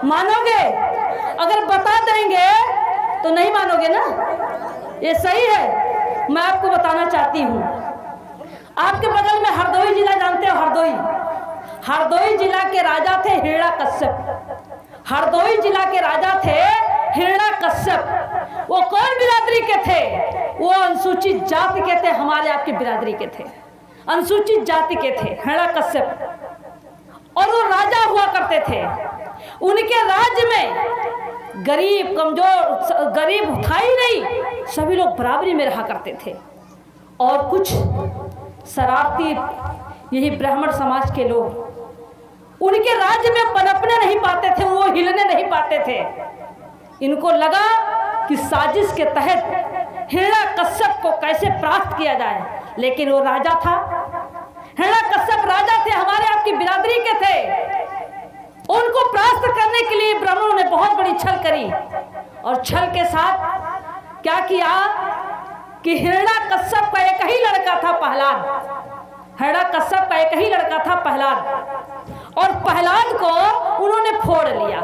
मानोगे? अगर बता देंगे तो नहीं मानोगे ना, ये सही है। मैं आपको बताना चाहती हूँ, आपके बगल में हरदोई जिला जानते हो? हरदोई जिला के राजा थे हिरण्यकश्यप। हरदोई जिला के राजा थे हिरण्यकश्यप। वो कौन बिरादरी के थे? वो अनुसूचित जाति के थे, हमारे आपकी बिरादरी के थे, अनुसूचित जाति के थे हिरण्यकश्यप। और वो राजा हुआ करते थे। उनके राज्य में गरीब कमजोर गरीब था ही नहीं, सभी लोग बराबरी में रहा करते थे। और कुछ शरारती यही ब्राह्मण समाज के लोग उनके राज्य में पनपने नहीं पाते थे, वो हिलने नहीं पाते थे। इनको लगा कि साजिश के तहत हिरण्यकश्यप को कैसे परास्त किया जाए, लेकिन वो राजा था, हिरण्यकश्यप राजा थे, हमारे आपकी बिरादरी के थे। उनको परास्त करने के लिए ब्राह्मणों ने बहुत बड़ी छल करी, और छल के साथ क्या किया कि हिरण्यकश्यप का एक ही लड़का था प्रहलाद। हिरण्यकश्यप का एक ही लड़का था प्रहलाद, और प्रहलाद को उन्होंने फोड़ लिया।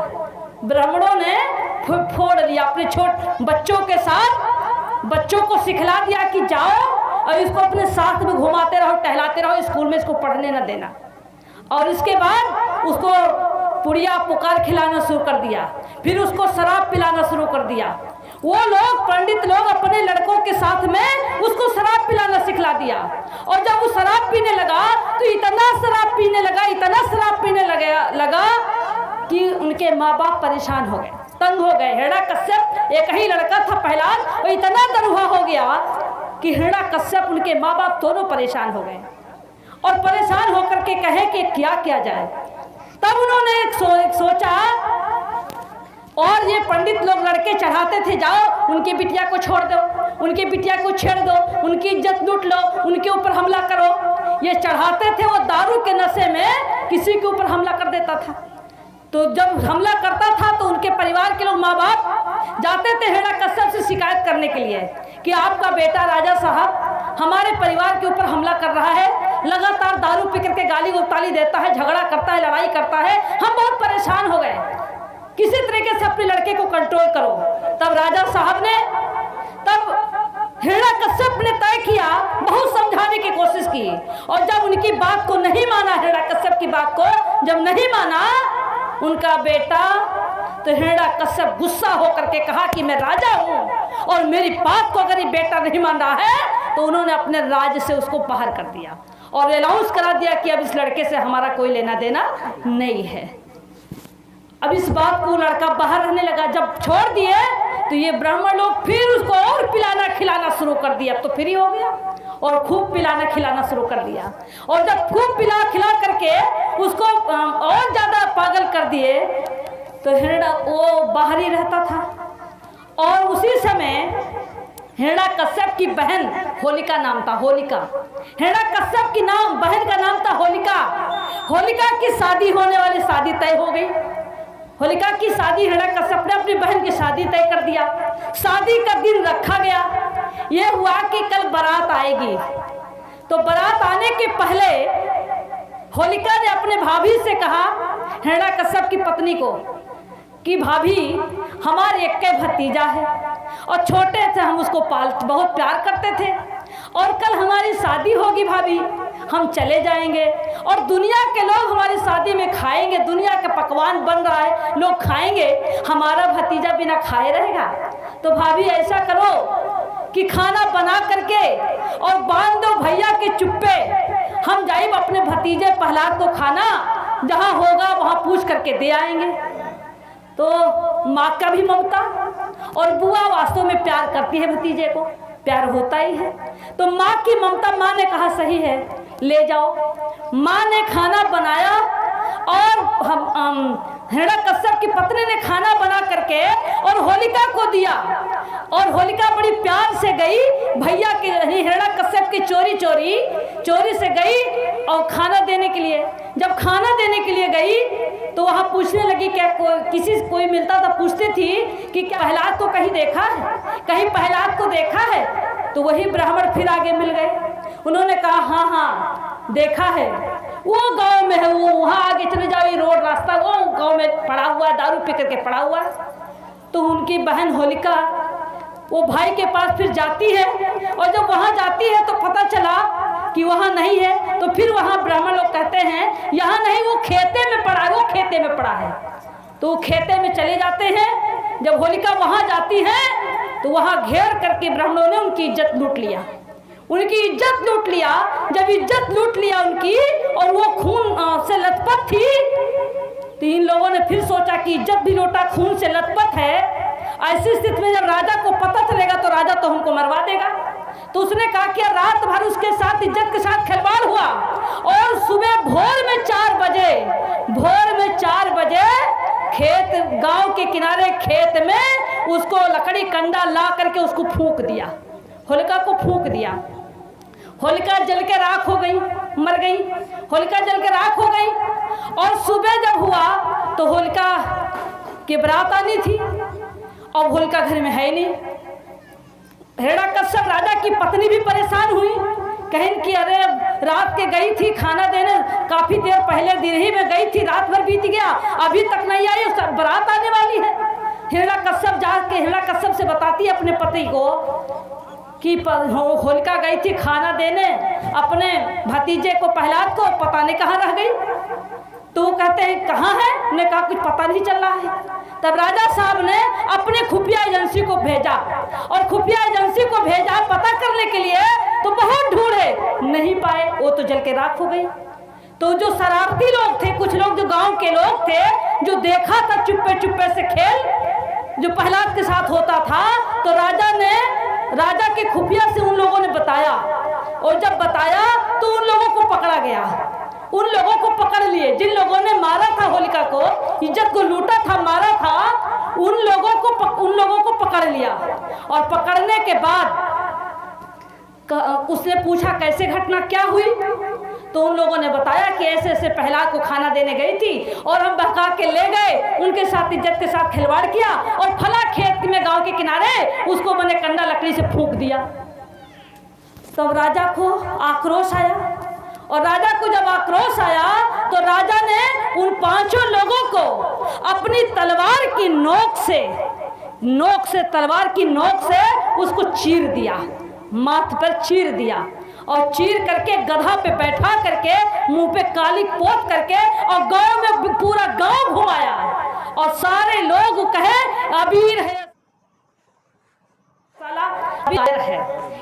ब्राह्मणों ने फोड़ लिया, अपने छोटे बच्चों के साथ बच्चों को सिखला दिया कि जाओ और इसको अपने साथ में घुमाते रहो, टहलाते रहो, स्कूल में इसको पढ़ने न देना। और इसके बाद उसको पुड़िया पुकार खिलाना शुरू कर दिया, फिर उसको शराब पिलाना शुरू कर दिया। वो लोग पंडित लोग अपने लड़कों के साथ में उसको शराब पिलाना सिखला दिया। और जब वो शराब पीने लगा तो इतना शराब पीने लगा, इतना शराब पीने लगा कि उनके माँ बाप परेशान हो गए, तंग हो गए। हिरण्यकश्यप एक ही लड़का था प्रहलाद, वो इतना दरुहा हो गया कि हिरण्यकश्यप उनके माँ बाप दोनों परेशान हो गए। और परेशान होकर के कहे कि क्या किया जाए। तब उन्होंने एक सोचा, और ये पंडित लोग लड़के चढ़ाते थे, जाओ उनकी बिटिया को छोड़ दो, उनकी बिटिया को छेड़ दो, उनकी इज्जत लूट लो, उनके ऊपर हमला करो। ये चढ़ाते थे, वो दारू के नशे में किसी के ऊपर हमला कर देता था। तो जब हमला करता था तो उनके परिवार के लोग माँ बाप जाते थे हिरण्यकश्यप से शिकायत करने के लिए कि आपका बेटा राजा साहब हमारे परिवार के ऊपर हमला कर रहा है, लगातार दारू पी करके गाली गलौज देता है, झगड़ा करता है, लड़ाई करता है, हम बहुत परेशान हो गए, किसी तरीके से अपने लड़के को कंट्रोल करो। तब राजा साहब ने, तब हिरण्यकश्यप ने तय किया, बहुत समझाने की कोशिश की, और जब उनकी बात को नहीं माना, हिरण्यकश्यप की बात को जब नहीं माना उनका बेटा, तो हिरण्यकश्यप गुस्सा होकर के कहा कि मैं राजा हूँ और मेरी बात को अगर ये बेटा नहीं मान रहा है, तो उन्होंने अपने राज्य से उसको बाहर कर दिया और अनाउंस करा दिया कि अब इस लड़के से हमारा कोई लेना देना नहीं है। अब इस बात को लड़का बाहर रहने लगा। जब छोड़ दिए तो ये ब्राह्मण लोग फिर उसको और पिलाना खिलाना शुरू कर दिया। अब तो फ्री हो गया और खूब पिलाना खिलाना शुरू कर दिया। और जब खूब पिला खिला करके उसको और ज़्यादा पागल कर दिए तो हिरण्य वो बाहर ही रहता था। और उसी समय हिरण्यकश्यप की बहन होलिका नाम था, होलिका, हिरण्यकश्यप की बहन का नाम था होलिका। होलिका की शादी होने वाली, शादी तय हो गई। होलिका की शादी, हिरण्यकश्यप ने अपनी बहन की शादी तय कर दिया। शादी का दिन रखा गया। यह हुआ कि कल बारात आएगी, तो बारात आने के पहले होलिका ने अपने भाभी से कहा, हिरण्यकश्यप की पत्नी को, कि भाभी हमारे एक भतीजा है और छोटे से हम उसको बहुत प्यार करते थे, और कल हमारी शादी होगी भाभी, हम चले जाएंगे और दुनिया के लोग हमारी शादी में खाएंगे, दुनिया का पकवान बन रहा है, लोग खाएंगे, हमारा भतीजा बिना खाए रहेगा। तो भाभी ऐसा करो कि खाना बना करके और बांध दो भैया के चुप्पे, हम जाइब अपने भतीजे प्रहलाद को खाना, जहाँ होगा वहाँ पूछ करके दे आएंगे। तो माँ का भी ममता, और बुआ वास्तव में प्यार करती है भतीजे को, प्यार होता ही है, तो माँ की ममता, माँ ने कहा सही है ले जाओ। माँ ने खाना बनाया और हिरण्यकश्यप की पत्नी ने खाना बना करके और होलिका को दिया, और होलिका बड़ी प्यार से गई भैया के हिरण्यकश्यप की चोरी से गई और खाना देने के लिए। जब खाना देने के लिए गई तो वहाँ पूछने लगी, क्या कोई मिलता था, पूछती थी कि क्या प्रहलाद को कहीं देखा है, कहीं प्रहलाद को देखा है। तो वही ब्राह्मण फिर आगे मिल गए। उन्होंने कहा हाँ देखा है, वो गांव में है, वो वहाँ आगे चले जाओ, ये रोड रास्ता वो गांव में पड़ा हुआ है, दारू पी करके पड़ा हुआ है। तो उनकी बहन होलिका वो भाई के पास फिर जाती है, और जब वहाँ जाती है तो पता चला कि वहाँ नहीं है। तो फिर वहाँ ब्राह्मण लोग कहते हैं यहाँ नहीं, वो खेते में पड़ा है, वो खेते में पड़ा है। तो वो खेते में चले जाते हैं। जब होलिका वहाँ जाती है तो वहाँ घेर करके ब्राह्मणों ने उनकी इज्जत लूट लिया, उनकी इज्जत लूट लिया। जब इज्जत लूट लिया उनकी, और वो खून से लथपथ थी, तो इन लोगों ने फिर सोचा कि इज्जत भी लूटा, खून से लथपथ है। ऐसी स्थिति में जब राजा को पता चलेगा तो राजा तो हमको मरवा देगा। तो उसने कहा कि रात भर उसके साथ इज्जत के साथ खिलवाड़ हुआ, और सुबह भोर में 4 बजे खेत, गांव के किनारे खेत में उसको लकड़ी कंडा ला करके उसको फूंक दिया, होलिका को फूंक दिया। होलिका जल के राख हो गई, मर गई। होलिका जल के राख हो गई। और सुबह जब हुआ तो होलिका की बारात आनी थी, और होलिका घर में है नहीं। हिरण्यकश्यप राजा की पत्नी भी परेशान हुई, कहें कि अरे रात के गई थी खाना देने, काफी देर पहले दिन ही में गई थी, रात भर बीत गया, अभी तक नहीं आई, बारात आने वाली है। हिरण्यकश्यप जाके हिरण्यकश्यप से बताती है अपने पति को कि होलिका गई थी खाना देने अपने भतीजे को प्रहलाद को, पता नहीं कहाँ रह गई। तो वो कहते हैं कहाँ है? उन्हें कहा कुछ पता नहीं चल रहा है। तब राजा साहब ने अपने खुफिया एजेंसी को भेजा, और खुफिया एजेंसी को भेजा पता करने के लिए। तो बहुत ढूंढे, नहीं पाए, वो तो जल के राख हो गई। तो जो शरारती लोग थे, कुछ लोग जो गांव के लोग थे, जो देखा था चुप्पे चुप्पे से खेल जो प्रहलाद के साथ होता था, तो राजा के खुफिया से उन लोगों ने बताया, और जब बताया तो उन लोगों को पकड़ा गया। उन लोगों को पकड़ लिए जिन लोगों ने मारा था होलिका को, इज्जत को लूटा था, मारा था, उन लोगों को पकड़ लिया। और पकड़ने के बाद उसने पूछा कैसे घटना क्या हुई। तो उन लोगों ने बताया कि ऐसे ऐसे प्रहलाद को खाना देने गई थी, और हम बहका के ले गए, उनके साथ इज्जत के साथ खिलवाड़ किया, और फला खेत में गांव के किनारे उसको मैंने कंडा लकड़ी से फूंक दिया। तब राजा को आक्रोश आया, और राजा को जब आक्रोश आया तो राजा ने उन 5 लोगों को अपनी तलवार की नोक से तलवार की नोक से उसको चीर दिया, माथ पर चीर दिया, और चीर करके गधा पे बैठा करके मुंह पे काली पोत करके, और गांव में पूरा गांव घुमाया, और सारे लोग कहे अबीर है, अबीर है।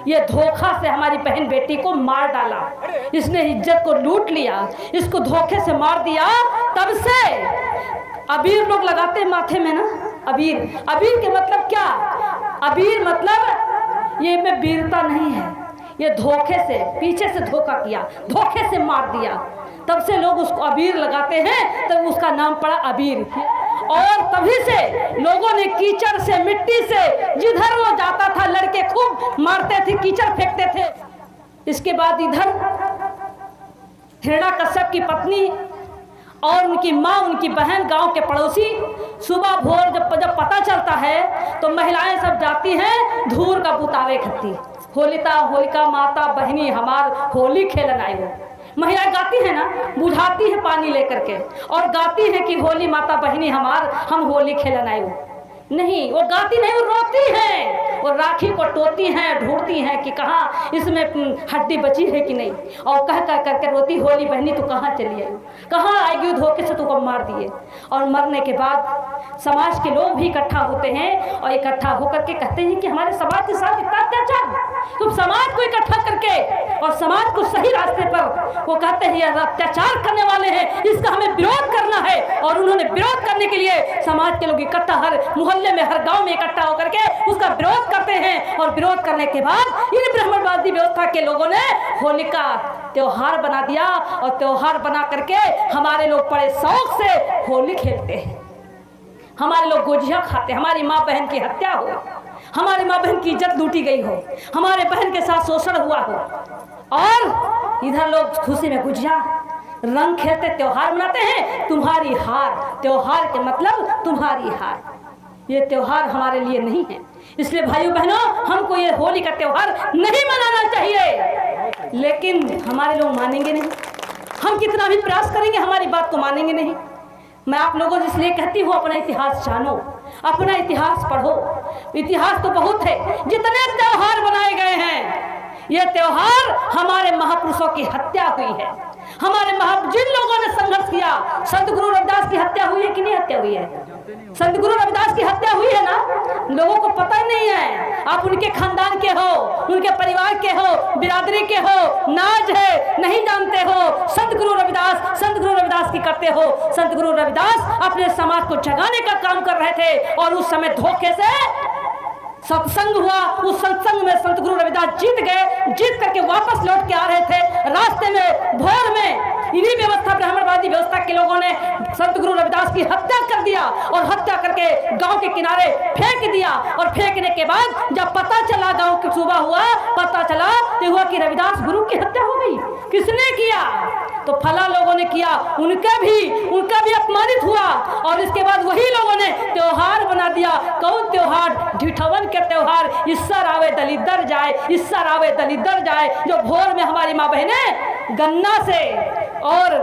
ये धोखा से हमारी बहन बेटी को मार डाला, इसने इज्जत को लूट लिया, इसको धोखे से मार दिया। तब से अबीर लोग लगाते माथे में ना, अबीर के मतलब क्या? अबीर मतलब ये में वीरता नहीं है, ये धोखे से, पीछे से धोखा किया, धोखे से मार दिया। तब से लोग उसको अबीर लगाते हैं, तब उसका नाम पड़ा अबीर। और तभी से लोगों ने कीचड़ से, मिट्टी से, जिधर वो जाता था लड़के खूब मारते थे, कीचड़ फेंकते थे। इसके बाद इधर हिरण्यकश्यप की पत्नी और उनकी माँ, उनकी बहन, गांव के पड़ोसी, सुबह भोर जब पता चलता है तो महिलाएं सब जाती हैं धूर का बुतावे खत्ती, होलिका माता बहनी हमार होली खेलन आई हो। महिला गाती है ना, बुझाती है पानी लेकर के, और गाती है कि होली माता बहनी हमार, हम होली खेलन आए हो। नहीं, वो गाती नहीं, वो रोती हैं, वो राखी को टोती हैं, ढूंढती हैं कि कहाँ इसमें हड्डी बची है कि नहीं, और कह करके रोती, होली बहनी तू कहाँ चली आई, कहाँ आएगी, धोखे से तुमको मार दिए। और मरने के बाद समाज के लोग भी इकट्ठा होते हैं, और इकट्ठा होकर के कहते हैं कि हमारे समाज के साथ इतना अत्याचार। तुम समाज को इकट्ठा करके और समाज को सही रास्ते पर, वो कहते हैं यह अत्याचार करने वाले हैं, इसका हमें विरोध करना है। और उन्होंने विरोध करने के लिए समाज के लोग इकट्ठा, हर मोहल्ले में, हर गांव में इकट्ठा होकर के उसका विरोध करते हैं। और विरोध करने के बाद इन ब्राह्मणवादी व्यवस्था के लोगों ने होलिका त्योहार बना दिया, और त्योहार बना करके हमारे लोग बड़े शौक से होली खेलते हैं। हमारे लोग गुजिया खाते, हमारी माँ बहन की हत्या हो, हमारी माँ बहन की इज्जत लूटी गई हो, हमारे बहन के साथ शोषण हुआ हो, और इधर लोग खुशी में गुजिया रंग खेलते, त्योहार मनाते हैं। तुम्हारी हार, त्योहार के मतलब तुम्हारी हार, ये त्योहार हमारे लिए नहीं है। इसलिए भाइयों बहनों, हमको ये होली का त्योहार नहीं मनाना चाहिए। लेकिन हमारे लोग मानेंगे नहीं, हम कितना भी प्रयास करेंगे हमारी बात को मानेंगे नहीं। मैं आप लोगों से इसलिए कहती हूँ अपना इतिहास जानो, अपना इतिहास पढ़ो। इतिहास तो बहुत है, जितने त्योहार बनाए गए हैं, ये त्योहार हमारे महापुरुषों की हत्या हुई है। हमारे जिन लोगों ने संघर्ष किया, संत गुरु रविदास की हत्या हुई है कि नहीं हत्या हुई है? संत गुरु रविदास की हत्या हुई है ना, लोगों को पता ही नहीं है। आप उनके खानदान के हो, उनके परिवार के हो, बिरादरी के हो, नाज है, नहीं जानते हो। संत गुरु रविदास की करते हो। संत गुरु रविदास अपने समाज को जगाने का काम कर रहे थे और उस समय धोखे से सत्संग हुआ। उस सत्संग में संत गुरु रविदास जीत गए। जीत करके वापस लौट के आ रहे थे, रास्ते में भोर में इन्हीं व्यवस्था, ब्राह्मणवादी व्यवस्था के लोगों ने संत गुरु रविदास की हत्या कर दिया और हत्या करके गांव के किनारे फेंक दिया। और फेंकने के बाद जब पता चला, गांव की सुबह हुआ, पता चला तो हुआ कि रविदास गुरु की हत्या हो गई। किसने किया? तो फला लोगों ने किया। उनका भी अपमानित हुआ और इसके बाद वही लोगों ने त्योहार बना दिया। कौन त्योहार? ढिठवन के त्योहार। इस्सर आवे दलिदर जाए, इस्सर आवे दलिदर जाए। जो भोर में हमारी माँ बहनें गन्ना से और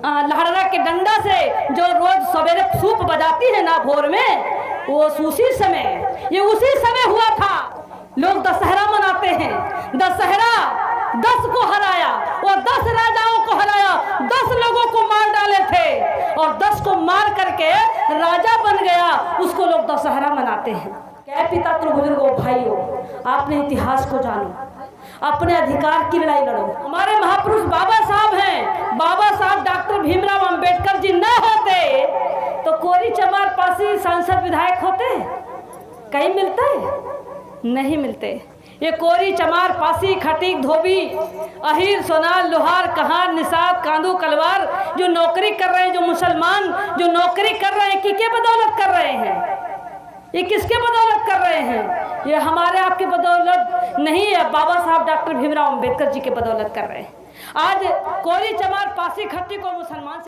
लहड़ा के डंडा से जो रोज सवेरे सूप बजाती है ना भोर में, वो उसी समय हुआ था। लोग दशहरा मनाते हैं। दशहरा 10 को हराया और 10 राजाओं को हराया, 10 लोगों को मार डाले थे और 10 को मार करके राजा बन गया। उसको लोग दशहरा मनाते हैं। क्या पिता तुम बुजुर्गों, भाइयों, आपने इतिहास को जानो, अपने अधिकार की लड़ाई लड़ो। हमारे महापुरुष बाबा साहब हैं। बाबा साहब डॉक्टर भीमराव अंबेडकर जी न होते तो कोरी चमार पासी सांसद विधायक होते? कहीं मिलते? नहीं मिलते। ये कोरी चमार पासी खटीक धोबी अहिर सोनार लोहार कहार निषाद कांदू कलवार जो नौकरी कर रहे हैं, जो मुसलमान जो नौकरी कर रहे हैं, किसके बदौलत कर रहे हैं? ये किसके बदौलत कर रहे हैं? ये हमारे आपकी बदौलत नहीं है, बाबा साहब डॉक्टर भीमराव अंबेडकर जी के बदौलत कर रहे हैं। आज कोरी चमार पासी खट्टी को मुसलमान